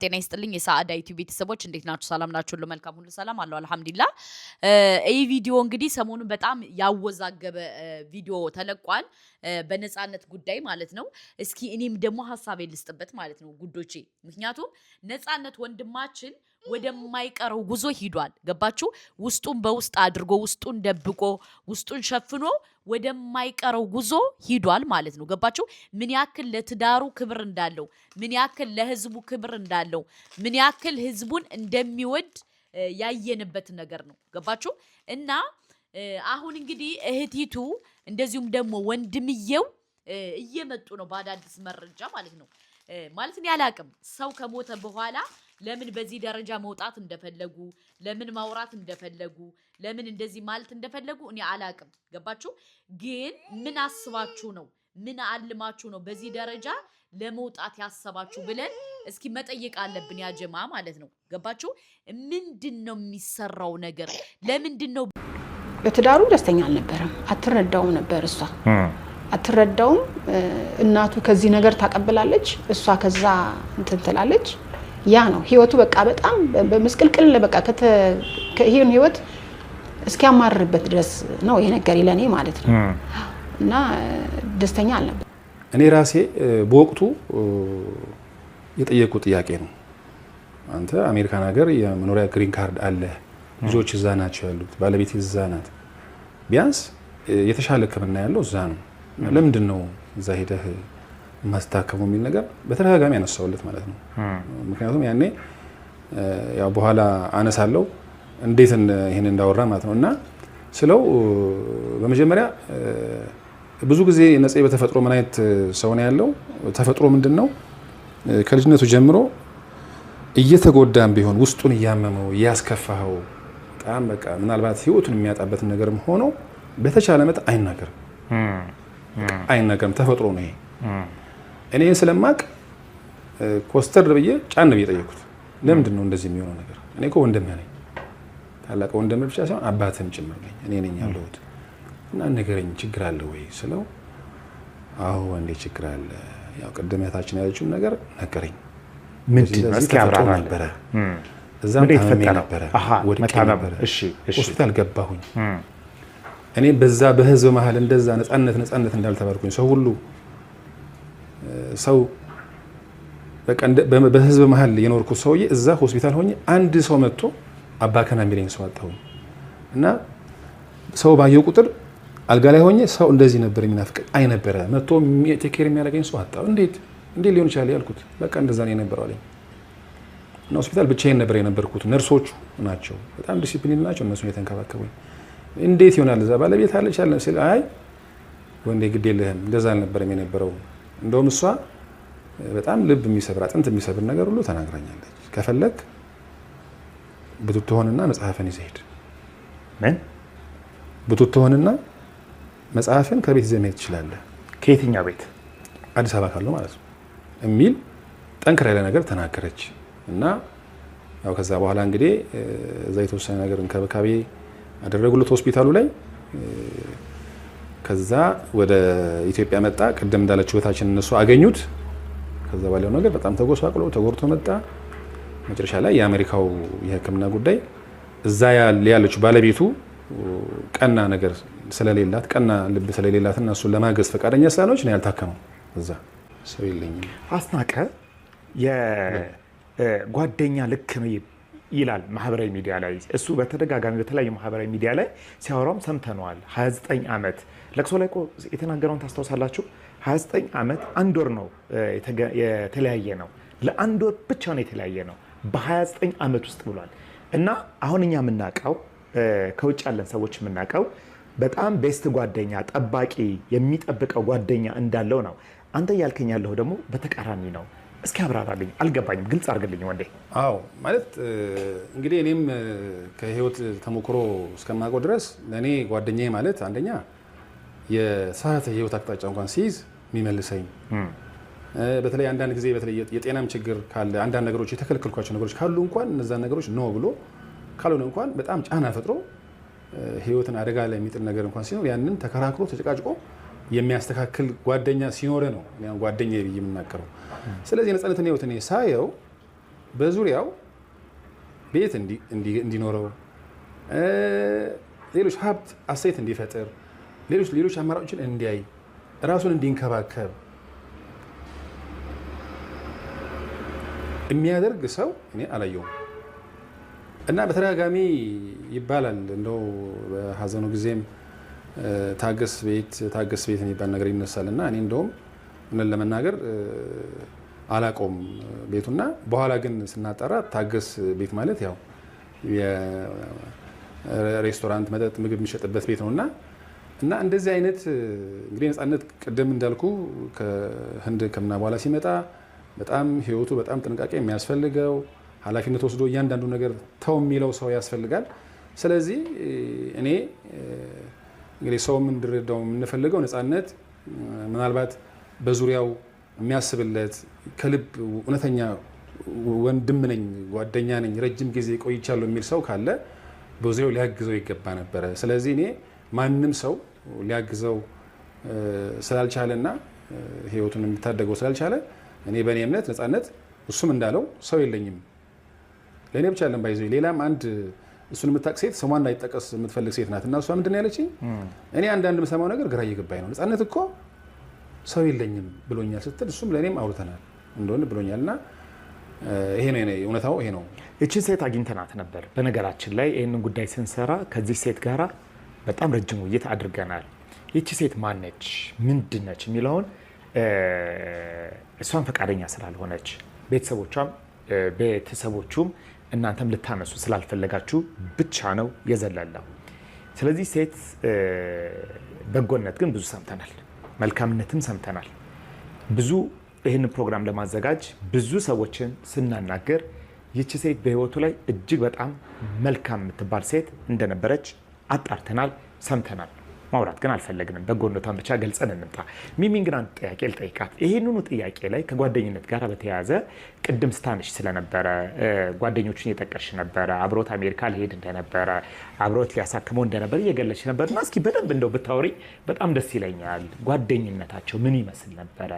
ጤና ይስጥልኝ የሰዓዳ ዩቲዩብ ቤተሰቦች እንዴት ናችሁ? ሰላም ናችሁ? ሁሉ መልካም ሁሉ ሰላም አለው አልহামዱሊላህ። ይህ ቪዲዮ እንግዲህ ሰሞኑን በጣም ያወዛገበ ቪዲዮ ተለቋል በነጻነት ጉዳይ ማለት ነው። እስኪ እኔም ደግሞ ሐሳቤን ልስጥበት ማለት ነው ጉዶቼ። ምክንያቱም ነጻነት ወንድማችን ወደማይቀረው ጉዞ ሂዷል። ገባችሁ? ውስጡን በውስጥ አድርጎ ውስጡን ደብቆ ውስጡን ሸፍኖ ወደማይቀረው ጉዞ ሂዷል ማለት ነው። ገባችሁ? ምን ያክል ለትዳሩ ክብር እንዳለው፣ ምን ያክል ለህዝቡ ክብር እንዳለው፣ ምን ያክል ህዝቡን እንደሚወድ ያየንበት ነገር ነው። ገባችሁ? እና አሁን እንግዲህ እህቲቱ እንደዚሁም ደግሞ ወንድምየው እየመጡ ነው በአዳዲስ መረጃ ማለት ነው። ማለት ነው ያላቅም ሰው ከሞተ በኋላ ለምን በዚህ ደረጃ መውጣት እንደፈለጉ፣ ለምን ማውራት እንደፈለጉ፣ ለምን እንደዚህ ማለት እንደፈለጉ እኔ አላቅም። ገባችሁ? ግን ምን አስባችሁ ነው? ምን አልማችሁ ነው በዚህ ደረጃ ለመውጣት ያሰባችሁ ብለን እስኪ መጠየቅ አለብን ያ ጀማ ማለት ነው። ገባችሁ? ምንድነው የሚሰራው ነገር? ለምንድነው በትዳሩ ደስተኛ አልነበረም? አትረዳውም ነበር እሷ አትረዳውም። እናቱ ከዚህ ነገር ታቀበላለች፣ እሷ ከዛ እንትን ትላለች። ያ ነው ህይወቱ። በቃ በጣም በመስቀልቅል በቃ ከይሄን ህይወት እስኪያማርበት ድረስ ነው ይሄ ነገር ይለኔ ማለት ነው። እና ደስተኛ አልነበረም። እኔ ራሴ በወቅቱ የጠየቁ ጥያቄ ነው። አንተ አሜሪካን ሀገር የመኖሪያ ግሪን ካርድ አለ፣ ልጆች እዛ ናቸው ያሉት፣ ባለቤት እዛ ናት፣ ቢያንስ የተሻለ ሕክምና ያለው እዛ ነው፣ ለምንድን ነው እዛ ሄደህ ማስታከሙ የሚል ነገር በተደጋጋሚ ያነሳውለት ማለት ነው። ምክንያቱም ያኔ ያው በኋላ አነሳለው እንዴት ይሄን እንዳወራ ማለት ነው። እና ስለው በመጀመሪያ ብዙ ጊዜ ነጽ በተፈጥሮ ምን አይነት ሰው ነው ያለው? ተፈጥሮ ምንድነው? ከልጅነቱ ጀምሮ እየተጎዳም ቢሆን ውስጡን እያመመው እያስከፋው በጣም በቃ ምናልባት ህይወቱን የሚያጣበት ነገርም ሆኖ በተቻለ መጠን አይናገርም። ተፈጥሮ ነው ይሄ። እኔ ስለማቅ ኮስተር ብዬ ጫን ብዬ ጠየቁት፣ ለምንድን ነው እንደዚህ የሚሆነው ነገር? እኔ እኮ ወንድም ነኝ፣ ታላቅ ወንድም ብቻ ሳይሆን አባትም ጭምር ነኝ፣ እኔ ነኝ ያለሁት እና ንገረኝ ችግር አለ ወይ ስለው፣ አዎ እንዴ ችግር አለ፣ ያው ቅድም እህታችን ያለችውን ነገር ነገረኝ። ምንድን ነው እስኪ አብራራ ነበር። እዛም ታመሜ ነበር፣ ወድቄ ነበር፣ ሆስፒታል ገባሁኝ። እኔ በዛ በህዝብ መሀል እንደዛ ነፃነት እንዳልተባልኩኝ ሰው በቃ በህዝብ መሀል የኖርኩት ሰውዬ እዛ ሆስፒታል ሆኜ አንድ ሰው መጥቶ አባከና የሚለኝ ሰው አጣሁኝ። እና ሰው ባየው ቁጥር አልጋ ላይ ሆኜ ሰው እንደዚህ ነበር የሚናፍቀኝ አይነበረ መጥቶ ቴኬር የሚያደርገኝ ሰው አጣሁ። እንዴት ሊሆን ይችላል ያልኩት፣ በቃ እንደዛ ነው የነበረው አለኝ። እና ሆስፒታል ብቻዬን ነበር የነበርኩት። ነርሶቹ ናቸው በጣም ዲሲፕሊን ናቸው፣ እነሱ የተንከባከቡኝ። እንዴት ይሆናል እዛ ባለቤት አለች አለ ሲል፣ አይ ወንዴ ግድ የለህም እንደዛ አልነበረም የነበረው። እንደውም እሷ በጣም ልብ የሚሰብር አጥንት የሚሰብር ነገር ሁሉ ተናግራኛለች። ከፈለክ ብትሆንና መጽሐፍን ይዘህ ሂድ። ምን ብትሆንና መጽሐፍን ከቤት ይዘህ መሄድ ትችላለህ። ከየትኛው ቤት? አዲስ አበባ ካለው ማለት ነው የሚል ጠንክር ያለ ነገር ተናገረች። እና ያው ከዛ በኋላ እንግዲህ እዛ የተወሰነ ነገር እንክብካቤ አደረጉለት ሆስፒታሉ ላይ። ከዛ ወደ ኢትዮጵያ መጣ። ቅድም እንዳለችው እህታችን እነሱ አገኙት። ከዛ ባለው ነገር በጣም ተጎሳቅሎ ተጎርቶ መጣ። መጨረሻ ላይ የአሜሪካው የሕክምና ጉዳይ እዛ ያለችው ባለቤቱ ቀና ነገር ስለሌላት ቀና ልብ ስለሌላት እና እሱን ለማገዝ ፈቃደኛ ስላልሆነች ነው ያልታከመው። እዛ ሰው የለኝም። አስናቀ የጓደኛ ልክ ነው ይላል ማህበራዊ ሚዲያ ላይ። እሱ በተደጋጋሚ በተለያዩ ማህበራዊ ሚዲያ ላይ ሲያወራም ሰምተነዋል። 29 ዓመት ለቅሶ ላይ የተናገረውን ታስታውሳላችሁ? 29 ዓመት አንድ ወር ነው የተለያየ ነው። ለአንድ ወር ብቻ ነው የተለያየ ነው በ29 ዓመት ውስጥ ብሏል። እና አሁን እኛ የምናውቀው ከውጭ ያለን ሰዎች የምናውቀው በጣም ቤስት ጓደኛ፣ ጠባቂ፣ የሚጠብቀው ጓደኛ እንዳለው ነው። አንተ እያልከኝ ያለው ደግሞ በተቃራኒ ነው። እስኪ አብራራልኝ፣ አልገባኝም፣ ግልጽ አድርግልኝ ወንዴ። አዎ ማለት እንግዲህ እኔም ከህይወት ተሞክሮ እስከማውቀው ድረስ ለእኔ ጓደኛዬ ማለት አንደኛ የሰዓት የህይወት አቅጣጫ እንኳን ሲይዝ የሚመልሰኝ፣ በተለይ አንዳንድ ጊዜ በተለይ የጤናም ችግር ካለ አንዳንድ ነገሮች የተከለከልኳቸው ነገሮች ካሉ እንኳን እነዛን ነገሮች ነው ብሎ ካልሆነ እንኳን በጣም ጫና ፈጥሮ ህይወትን አደጋ ላይ የሚጥል ነገር እንኳን ሲኖር ያንን ተከራክሮ ተጨቃጭቆ የሚያስተካክል ጓደኛ ሲኖር ነው ጓደኛዬ ብዬ የምናገረው። ስለዚህ ነፃነትን ህይወት እኔ ሳየው በዙሪያው ቤት እንዲኖረው ሌሎች ሀብት አሴት እንዲፈጥር ሌሎች አማራጮችን እንዲያይ ራሱን እንዲንከባከብ የሚያደርግ ሰው እኔ አላየውም። እና በተደጋጋሚ ይባላል እንደው በሀዘኑ ጊዜም ታገስ ቤት የሚባል ነገር ይነሳል እና እኔ እንደውም ምን ለመናገር አላቆም ቤቱና በኋላ ግን ስናጠራ ታገስ ቤት ማለት ያው የሬስቶራንት መጠጥ ምግብ የሚሸጥበት ቤት ነውና እና እንደዚህ አይነት እንግዲህ ነፃነት ቅድም እንዳልኩ ከህንድ ከምና በኋላ ሲመጣ በጣም ህይወቱ በጣም ጥንቃቄ የሚያስፈልገው ኃላፊነት ወስዶ እያንዳንዱ ነገር ተው የሚለው ሰው ያስፈልጋል። ስለዚህ እኔ እንግዲህ ሰውም እንዲረዳው የምንፈልገው ነፃነት ምናልባት በዙሪያው የሚያስብለት ከልብ እውነተኛ ወንድም ነኝ ጓደኛ ነኝ ረጅም ጊዜ ቆይቻለሁ የሚል ሰው ካለ በዙሪያው ሊያግዘው ይገባ ነበረ። ስለዚህ እኔ ማንም ሰው ሊያግዘው ስላልቻለና ህይወቱን የሚታደገው ስላልቻለ እኔ በእኔ እምነት ነፃነት እሱም እንዳለው ሰው የለኝም ለእኔ ብቻ ለም ባይዘ ሌላም አንድ እሱን የምታውቅ ሴት ስሟ እንዳይጠቀስ የምትፈልግ ሴት ናት እና እሷ ምንድን ነው ያለችኝ እኔ አንዳንድ የምሰማው ነገር ግራ እየገባኝ ነው ነፃነት እኮ ሰው የለኝም ብሎኛል ስትል እሱም ለእኔም አውርተናል እንደሆነ ብሎኛል እና ይሄ ነው እውነታው ይሄ ነው። እቺን ሴት አግኝተናት ነበር። በነገራችን ላይ ይህንን ጉዳይ ስንሰራ ከዚህ ሴት ጋራ በጣም ረጅም ውይይት አድርገናል። ይቺ ሴት ማነች ምንድነች የሚለውን እሷን ፈቃደኛ ስላልሆነች ቤተሰቦቹም እናንተም ልታነሱ ስላልፈለጋችሁ ብቻ ነው የዘለለው። ስለዚህ ሴት በጎነት ግን ብዙ ሰምተናል፣ መልካምነትም ሰምተናል። ብዙ ይህን ፕሮግራም ለማዘጋጅ ብዙ ሰዎችን ስናናገር ይቺ ሴት በህይወቱ ላይ እጅግ በጣም መልካም የምትባል ሴት እንደነበረች አጣርተናል፣ ሰምተናል። ማውራት ግን አልፈለግንም። በጎነቷን ብቻ ገልጸን እንምጣ። ሚሚን ግን አንድ ጥያቄ ልጠይቃት። ይህንኑ ጥያቄ ላይ ከጓደኝነት ጋር በተያያዘ ቅድም ስታንሽ ስለነበረ ጓደኞቹን እየጠቀሽ ነበረ፣ አብሮት አሜሪካ ሊሄድ እንደነበረ አብሮት ሊያሳክመው እንደነበረ እየገለች ነበር እና እስኪ በደንብ እንደው ብታወሪ በጣም ደስ ይለኛል። ጓደኝነታቸው ምን ይመስል ነበረ?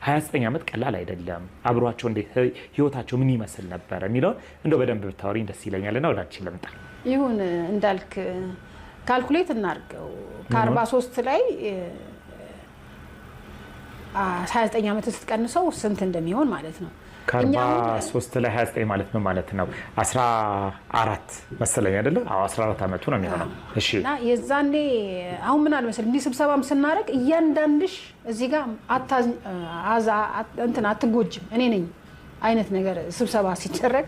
29 ዓመት ቀላል አይደለም። አብሯቸው እንዴት ህይወታቸው ምን ይመስል ነበረ የሚለውን እንደው በደንብ ብታወሪ ደስ ይለኛልና ወደ አንቺ ልምጣ። ይሁን እንዳልክ ካልኩሌት እናርገው ከ43 ላይ 29 ዓመት ስትቀንሰው ስንት እንደሚሆን ማለት ነው። ከ43 ላይ 29 ማለት ምን ማለት ነው? 14 መሰለኝ አይደለ? አዎ 14 ዓመቱ ነው የሚሆነው። እሺ እና የዛኔ አሁን ምን አለ መሰለኝ እንዲህ ስብሰባም ስናረግ እያንዳንድሽ እዚህ ጋር እንትን አትጎጅም እኔ ነኝ አይነት ነገር ስብሰባ ሲደረግ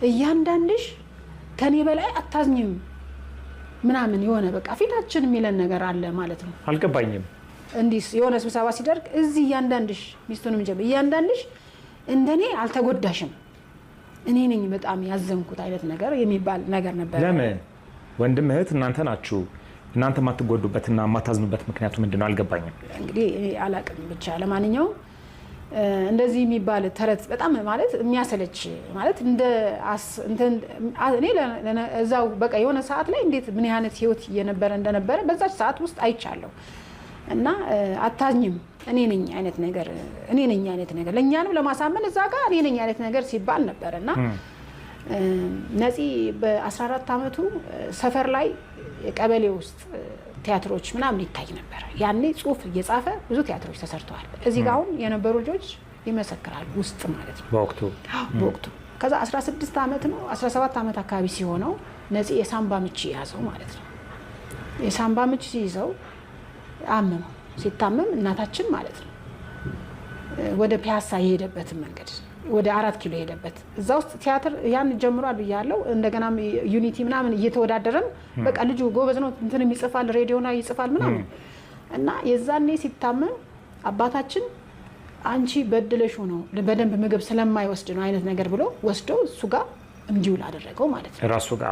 እያንዳንድሽ ከኔ በላይ አታዝኝም ምናምን የሆነ በቃ ፊታችን የሚለን ነገር አለ ማለት ነው። አልገባኝም። እንዲህ የሆነ ስብሰባ ሲደርግ እዚህ እያንዳንድሽ ሚስቱንም ጀምሮ እያንዳንድሽ እንደኔ አልተጎዳሽም እኔ ነኝ በጣም ያዘንኩት አይነት ነገር የሚባል ነገር ነበር። ለምን ወንድም እህት እናንተ ናችሁ። እናንተ የማትጎዱበትና የማታዝኑበት ምክንያቱ ምንድነው? አልገባኝም። እንግዲህ አላቅም ብቻ ለማንኛውም እንደዚህ የሚባል ተረት በጣም ማለት የሚያሰለች ማለት እኔ እዛው በቃ የሆነ ሰዓት ላይ እንዴት ምን አይነት ህይወት እንደነበረ በዛች ሰዓት ውስጥ አይቻለሁ እና አታዝኝም እኔ ነኝ አይነት ነገር ለእኛንም ለማሳመን እዛ ጋር እኔ ነኝ አይነት ነገር ሲባል ነበር እና ነፂ በ14 ዓመቱ ሰፈር ላይ ቀበሌ ውስጥ ቲያትሮች ምናምን ይታይ ነበር። ያኔ ጽሁፍ እየጻፈ ብዙ ቲያትሮች ተሰርተዋል። እዚህ ጋር አሁን የነበሩ ልጆች ይመሰክራሉ ውስጥ ማለት ነው በወቅቱ ከዛ 16 ዓመት ነው 17 ዓመት አካባቢ ሲሆነው ነፂ የሳምባ ምች ያዘው ማለት ነው። የሳምባ ምች ሲይዘው አመመው። ሲታመም እናታችን ማለት ነው ወደ ፒያሳ የሄደበትን መንገድ ወደ 4 ኪሎ ሄደበት እዛ ውስጥ ቲያትር ያን ጀምሯል ብያለሁ። እንደገና ዩኒቲ ምናምን እየተወዳደረን በቃ ልጁ ጎበዝ ነው እንትንም ይጽፋል ሬዲዮና ይጽፋል ምናምን እና የዛኔ ሲታመም አባታችን አንቺ በድለሽ ነው በደንብ ምግብ ስለማይወስድ ነው አይነት ነገር ብሎ ወስዶ እሱ ጋር እንዲውል አደረገው ማለት ነው። ራሱ ጋር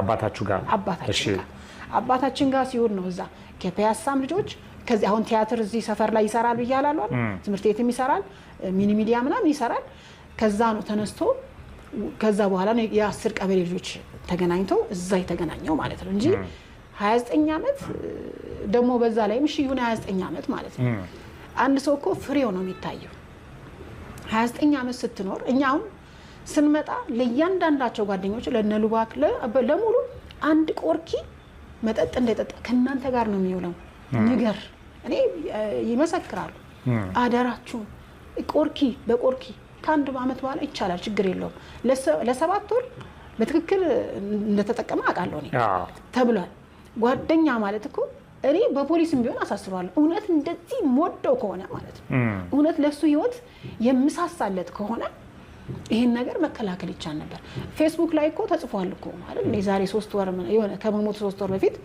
አባታችን ጋር ሲውል ነው እዛ ከፒያሳም ልጆች ከዚህ አሁን ቲያትር እዚህ ሰፈር ላይ ይሰራል ብያለሁ። ትምህርት ቤትም ይሰራል ሚኒ ሚዲያ ምናምን ይሰራል። ከዛ ነው ተነስቶ ከዛ በኋላ ነው የ10 ቀበሌ ልጆች ተገናኝተው እዛ የተገናኘው ማለት ነው እንጂ 29 ዓመት ደግሞ በዛ ላይ ምሽ ይሁን 29 ዓመት ማለት ነው። አንድ ሰው እኮ ፍሬው ነው የሚታየው። 29 ዓመት ስትኖር እኛ አሁን ስንመጣ ለእያንዳንዳቸው ጓደኞች ለነሉባክ ለሙሉ አንድ ቆርኪ መጠጥ እንደጠጣ ከእናንተ ጋር ነው የሚውለው ንገር እኔ ይመሰክራሉ አደራችሁ ቆርኪ በቆርኪ ከአንድ ዓመት በኋላ ይቻላል ችግር የለውም ለሰባት ወር በትክክል እንደተጠቀመ አውቃለሁ እኔ ተብሏል ጓደኛ ማለት እኮ እኔ በፖሊስም ቢሆን አሳስሯለሁ እውነት እንደዚህ ሞደው ከሆነ ማለት ነው እውነት ለሱ ህይወት የምሳሳለት ከሆነ ይሄን ነገር መከላከል ይቻል ነበር ፌስቡክ ላይ እኮ ተጽፏል እኮ ማለት ነው ዛሬ 3 ወር የሆነ ከመሞት 3 ወር በፊት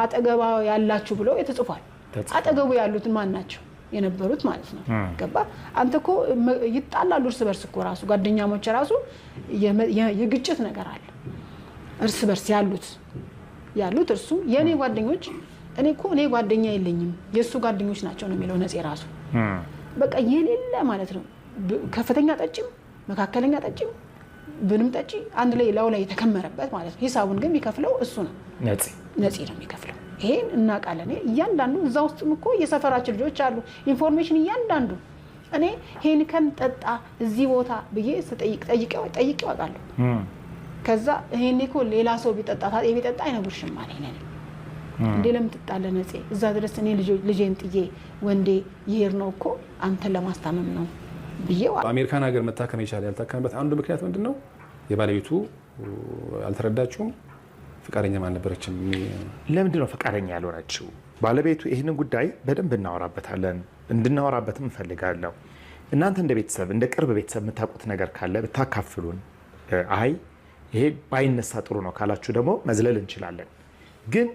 አጠገባ ያላችሁ ብሎ የተጽፏል አጠገቡ ያሉት ማን ናቸው የነበሩት ማለት ነው ገባ አንተ እኮ ይጣላሉ እርስ በርስ እኮ ራሱ ጓደኛሞች ራሱ የግጭት ነገር አለ እርስ በርስ ያሉት እርሱ የኔ ጓደኞች እኔ እኮ እኔ ጓደኛ የለኝም የሱ ጓደኞች ናቸው ነው የሚለው ነጽ ራሱ በቃ የሌለ ማለት ነው ከፍተኛ ጠጭም መካከለኛ ጠጭም ብንም ጠጪ አንድ ላይ ላው ላይ የተከመረበት ማለት ነው ሂሳቡን ግን የሚከፍለው እሱ ነው ነጽ ነው የሚከፍለው ይሄን እናቃለን እያንዳንዱ እዛው ውስጥም እኮ የሰፈራችን ልጆች አሉ ኢንፎርሜሽን እያንዳንዱ እኔ ሄንከን ጠጣ እዚህ ቦታ ብዬ ጠይቄው አውቃለሁ ከዛ ይሄን እኮ ሌላ ሰው ቢጠጣ ቢጠጣ አይነግርሽም ማለት ነው እንዴ ለምትጣለ ነጽ እዛ ድረስ እኔ ልጄን ጥዬ ወንዴ ይሄር ነው እኮ አንተ ለማስታመም ነው ብዬው አሜሪካን ሀገር መታከም ይቻላል ያልታከመበት አንዱ ምክንያት ምንድነው የባለቤቱ አልተረዳችውም ፍቃደኛ ማልነበረችም ለምንድነው ፍቃደኛ ያልሆነችው ባለቤቱ ይሄንን ጉዳይ በደንብ እናወራበታለን እንድናወራበትም እንፈልጋለሁ እናንተ እንደ ቤተሰብ እንደ ቅርብ ቤተሰብ የምታውቁት ነገር ካለ ብታካፍሉን አይ ይሄ ባይነሳ ጥሩ ነው ካላችሁ ደግሞ መዝለል እንችላለን ግን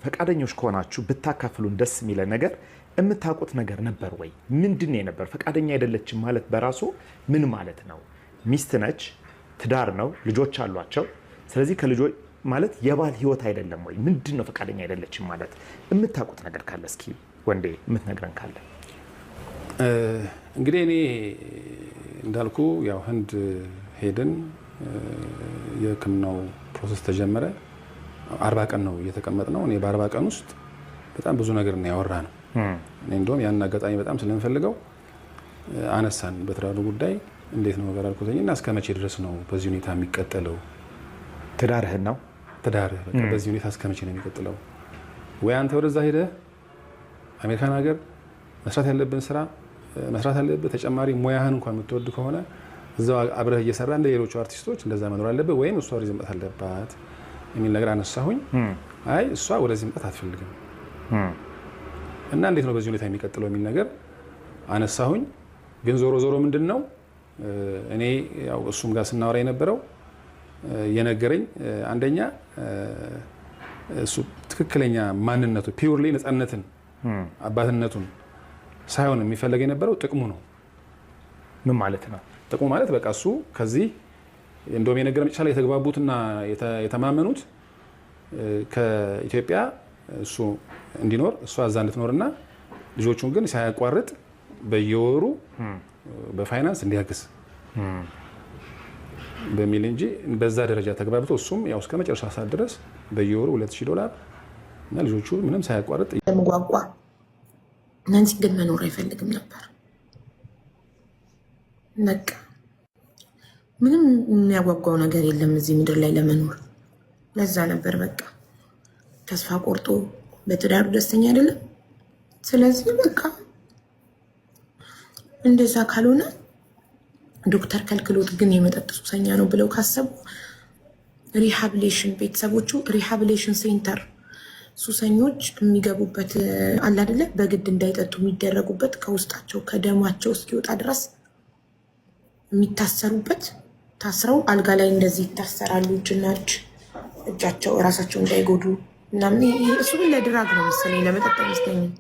ፈቃደኞች ከሆናችሁ ብታካፍሉን ደስ የሚለ ነገር የምታውቁት ነገር ነበር ወይ ምንድነው ነበር ፈቃደኛ አይደለችም ማለት በራሱ ምን ማለት ነው ሚስት ነች ትዳር ነው ልጆች አሏቸው ስለዚህ ከልጆች ማለት የባል ህይወት አይደለም ወይ ምንድነው ፈቃደኛ አይደለችም ማለት የምታውቁት ነገር ካለ እስኪ ወንዴ የምትነግረን ካለ እንግዲህ እኔ እንዳልኩ ያው ህንድ ሄድን የህክምናው ፕሮሰስ ተጀመረ 40 ቀን ነው እየተቀመጥነው እኔ በ40 ቀን ውስጥ በጣም ብዙ ነገር ነው ያወራነው እኔ እንደውም ያን አጋጣሚ በጣም ስለምፈልገው አነሳን በትዳሩ ጉዳይ እንዴት ነው ነገር አልኩኝና እስከ መቼ ድረስ ነው በዚህ ሁኔታ የሚቀጥለው ትዳርህ ነው ትዳርህ በቃ በዚህ ሁኔታ እስከ መቼ ነው የሚቀጥለው ወይ አንተ ወደዛ ሄደህ አሜሪካን ሀገር መስራት ያለብን ስራ መስራት ያለብህ ተጨማሪ ሙያህን እንኳን የምትወድ ከሆነ እዛው አብረህ እየሰራ እንደ ሌሎቹ አርቲስቶች እንደዛ መኖር አለብህ ወይም እሷ ወደዚህ መጣት አለባት የሚል ነገር አነሳሁኝ አይ እሷ ወደዚህ መጣት አትፈልግም እና እንዴት ነው በዚህ ሁኔታ የሚቀጥለው የሚል ነገር አነሳሁኝ ግን ዞሮ ምንድነው እኔ ያው እሱም ጋር ስናወራ የነበረው የነገረኝ አንደኛ እሱ ትክክለኛ ማንነቱ ፒውርሊ ነፃነትን አባትነቱን ሳይሆን የሚፈልግ የነበረው ጥቅሙ ነው ምን ማለት ነው ጥቅሙ ማለት በቃ እሱ ከዚህ እንደውም የነገረኝ ይችላል የተግባቡትና የተማመኑት ከኢትዮጵያ እሱ እንዲኖር እሷ እዛ እንድትኖርና ልጆቹን ግን ሳያቋርጥ በየወሩ በፋይናንስ እንዲያግዝ በሚል እንጂ በዛ ደረጃ ተግባብቶ እሱም ያው እስከ መጨረሻ ሰዓት ድረስ በየወሩ $2,000 እና ልጆቹ ምንም ሳያቋርጥ ለምጓጓ ናንሲ ግን መኖር አይፈልግም ነበር በቃ ምንም የሚያጓጓው ነገር የለም እዚህ ምድር ላይ ለመኖር ለዛ ነበር በቃ ተስፋ ቆርጦ በትዳሩ ደስተኛ አይደለም ስለዚህ በቃ እንደዛ ካልሆነ ዶክተር ከልክሎት ግን የመጠጥ ሱሰኛ ነው ብለው ካሰቡ ሪሃቢሊቴሽን ቤተሰቦቹ ሪሃቢሊቴሽን ሴንተር ሱሰኞች የሚገቡበት አለ አይደለ በግድ እንዳይጠጡ የሚደረጉበት ከውስጣቸው ከደማቸው እስኪወጣ ድረስ የሚታሰሩበት ታስረው አልጋ ላይ እንደዚህ ይታሰራሉ እጃቸው ራሳቸው እንዳይጎዱ እናም እሱ ለድራግ ነው መሰለኝ ለመጠጥ አይመስለኝም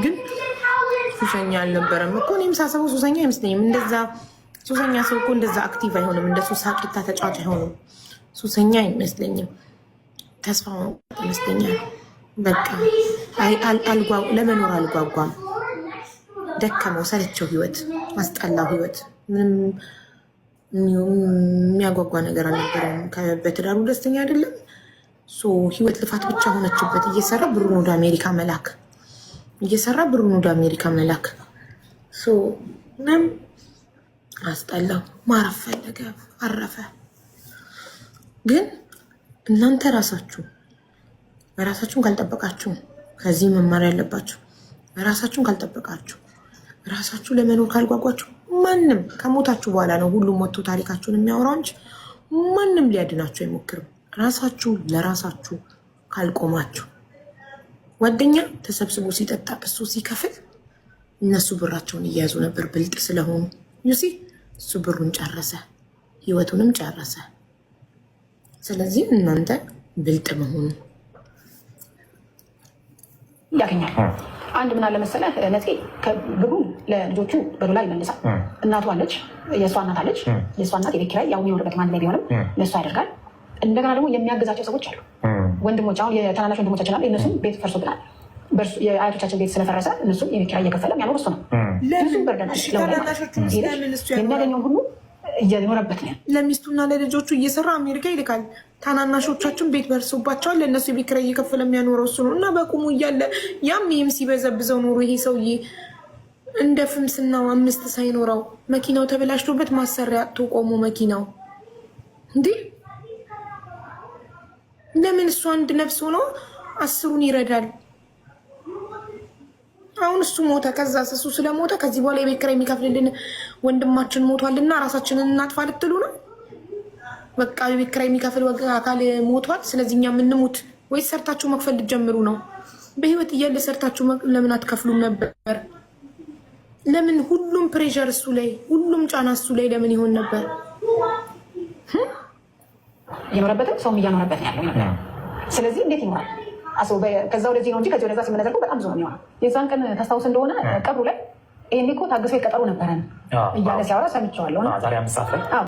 ግን ሱሰኛ አልነበረም እኮ እኔም ሳስበው ሱሰኛ አይመስለኝም እንደዛ ሱሰኛ ሰው እኮ እንደዛ አክቲቭ አይሆንም እንደሱ ሳቂታ ተጫዋች አይሆንም ሱሰኛ አይመስለኝም ተስፋ ይመስለኛል በቃ ለመኖር አልጓጓም ደከመው ሰለቸው ህይወት አስጠላው ህይወት ምንም የሚያጓጓ ነገር አልነበረም በትዳሩ ደስተኛ አይደለም ህይወት ልፋት ብቻ ሆነችበት እየሰራ ብሩን ወደ አሜሪካ መላክ ምንም አስጠላው። ማረፍ ፈለገ፣ አረፈ። ግን እናንተ ራሳችሁን ካልጠበቃችሁ ከዚህ መማር ያለባችሁ ራሳችሁን ካልጠበቃችሁ ራሳችሁ ለመኖር ካልጓጓችሁ ማንም ከሞታችሁ በኋላ ነው ሁሉም ወጥቶ ታሪካችሁን የሚያወራው እንጂ ማንም ሊያድናችሁ አይሞክርም። ራሳችሁ ለራሳችሁ ካልቆማችሁ ጓደኛ ተሰብስቦ ሲጠጣ እሱ ሲከፍል እነሱ ብራቸውን እየያዙ ነበር ብልጥ ስለሆኑ ዩሲ እሱ ብሩን ጨረሰ፣ ህይወቱንም ጨረሰ። ስለዚህ እናንተ ብልጥ መሆኑ ያገኛል። አንድ ምን አለ መሰለህ ነፂ ብሩን ለልጆቹ በዶላር ይመልሳል። እናቱ አለች፣ የእሷ እናት አለች። የእሷ እናት የቤት ኪራይ ያው የሚኖርበት ማን ላይ ቢሆንም ለእሷ ያደርጋል። እንደገና ደግሞ የሚያግዛቸው ሰዎች አሉ። ወንድሞች፣ አሁን የታናናሽ ወንድሞቻችን አሉ። የእነሱም ቤት ፈርሶብናል። የአያቶቻችን ቤት ስለፈረሰ እነሱም የቤት ኪራይ እየከፈለ የሚያኖር እሱ ነው። እሱም በርደናል። የሚያገኘውን ሁሉ እየኖረበት ነው። ለሚስቱና ለልጆቹ እየሰራ አሜሪካ ይልካል። ታናናሾቻችን ቤት በርሶባቸዋል። ለእነሱ የቤት ኪራይ እየከፈለ የሚያኖረው እሱ ነው። እና በቁሙ እያለ ያም ይህም ሲበዘብዘው ኖሮ ይሄ ሰውዬ እንደ ፍምስናው 5 ሳይኖረው መኪናው ተበላሽቶበት ማሰሪያ አጥቶ ቆሞ መኪናው እንዲህ ለምን እሱ አንድ ነፍስ ሆኖ 10ን ይረዳል? አሁን እሱ ሞተ። ከዛ እሱ ስለሞተ ከዚህ በኋላ የቤት ኪራይ የሚከፍልልን ወንድማችን ሞቷልና ራሳችንን እናጥፋ ልትሉ ነው? በቃ የቤት ኪራይ የሚከፍል አካል ሞቷል፣ ስለዚህ እኛ የምንሙት ወይስ ሰርታችሁ መክፈል ልትጀምሩ ነው? በህይወት እያለ ሰርታችሁ ለምን አትከፍሉም ነበር? ለምን ሁሉም ፕሬሸር እሱ ላይ፣ ሁሉም ጫና እሱ ላይ ለምን ይሆን ነበር? እየኖረበትም ሰውም እያኖረበት ያለው ነበር። ስለዚህ እንዴት ይኖራል? ከዛ ወደዚህ ነው እንጂ ከዚህ ወደዛ ሲመነዘርኩ በጣም ብዙ ነው የሚሆነው። የዛን ቀን ታስታውስ እንደሆነ ቀብሩ ላይ ይሄኔ እኮ ታግሶ የቀጠሩ ነበረን እያለ ሲያወራ ሰምቼዋለሁ። ዛሬ 5 ሰዓት ላይ